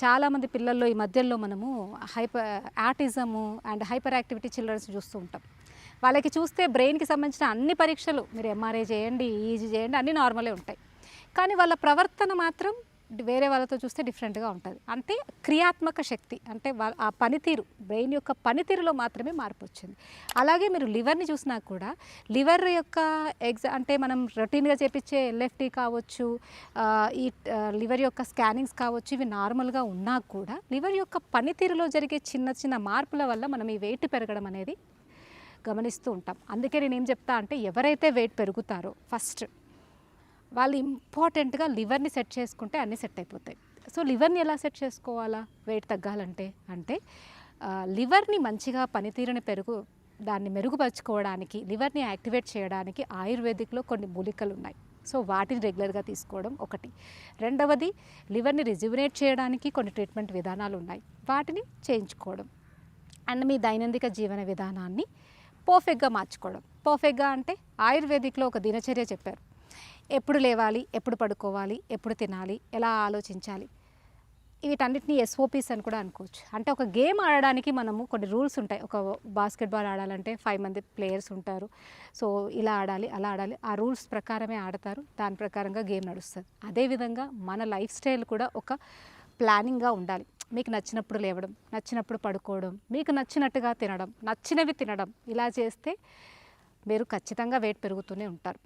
చాలామంది పిల్లల్లో ఈ మధ్యలో మనము autism and hyperactivity childrens చూస్తూ ఉంటాం. వాళ్ళకి చూస్తే బ్రెయిన్‌కి సంబంధించిన అన్ని పరీక్షలు మీరు ఎంఆర్ఐ చేయండి, ఈజీ చేయండి అన్నీ నార్మలే ఉంటాయి. కానీ వాళ్ళ ప్రవర్తన మాత్రం వేరే వాళ్ళతో చూస్తే డిఫరెంట్‌గా ఉంటది. అంటే క్రియాత్మక శక్తి అంటే ఆ పనితీరు బ్రెయిన్ యొక్క పనితీరులో మాత్రమే మార్పొచ్చింది. అలాగే మీరు లివర్‌ని చూసినా కూడా లివర్ యొక్క అంటే మనం రొటీన్‌గా చేపించే ఎల్ఎఫ్టీ కావచ్చు, లివర్ యొక్క స్కానింగ్స్ కావచ్చు, ఇవి నార్మల్‌గా ఉన్నా కూడా లివర్ యొక్క పనితీరులో జరిగే చిన్న చిన్న మార్పుల వల్ల మనం ఈ వెయిట్ పెరగడం అనేది గమనిస్తూ ఉంటాం. అందుకే నేనేం చెప్తా అంటే ఎవరైతే వెయిట్ పెరుగుతారో ఫస్ట్ వాళ్ళు ఇంపార్టెంట్గా లివర్ని సెట్ చేసుకుంటే అన్నీ సెట్ అయిపోతాయి. సో లివర్ని ఎలా సెట్ చేసుకోవాలా వెయిట్ తగ్గాలంటే అంటే లివర్ని మంచిగా పనితీరుని దాన్ని మెరుగుపరుచుకోవడానికి లివర్ని యాక్టివేట్ చేయడానికి ఆయుర్వేదిక్లో కొన్ని మూలికలు ఉన్నాయి. సో వాటిని రెగ్యులర్గా తీసుకోవడం ఒకటి. రెండవది లివర్ని రిజ్యువినేట్ చేయడానికి కొన్ని ట్రీట్మెంట్ విధానాలు ఉన్నాయి, వాటిని చేయించుకోవడం. అండ్ మీ దైనందిక జీవన విధానాన్ని పర్ఫెక్ట్గా మార్చుకోవడం. పర్ఫెక్ట్గా అంటే ఆయుర్వేదిక్లో ఒక దినచర్య చెప్పారు. ఎప్పుడు లేవాలి, ఎప్పుడు పడుకోవాలి, ఎప్పుడు తినాలి, ఎలా ఆలోచించాలి, వీటన్నిటిని ఎస్ఓపీస్ అని కూడా అనుకోవచ్చు. అంటే ఒక గేమ్ ఆడడానికి మనము కొన్ని రూల్స్ ఉంటాయి. ఒక బాస్కెట్బాల్ ఆడాలంటే 5 మంది ప్లేయర్స్ ఉంటారు. సో ఇలా ఆడాలి, అలా ఆడాలి, ఆ రూల్స్ ప్రకారమే ఆడతారు, దాని ప్రకారంగా గేమ్ నడుస్తుంది. అదేవిధంగా మన లైఫ్ స్టైల్ కూడా ఒక ప్లానింగ్గా ఉండాలి. మీకు నచ్చినప్పుడు లేవడం, నచ్చినప్పుడు పడుకోవడం, మీకు నచ్చినట్టుగా తినడం, నచ్చినవి తినడం, ఇలా చేస్తే మీరు ఖచ్చితంగా వెయిట్ పెరుగుతూనే ఉంటారు.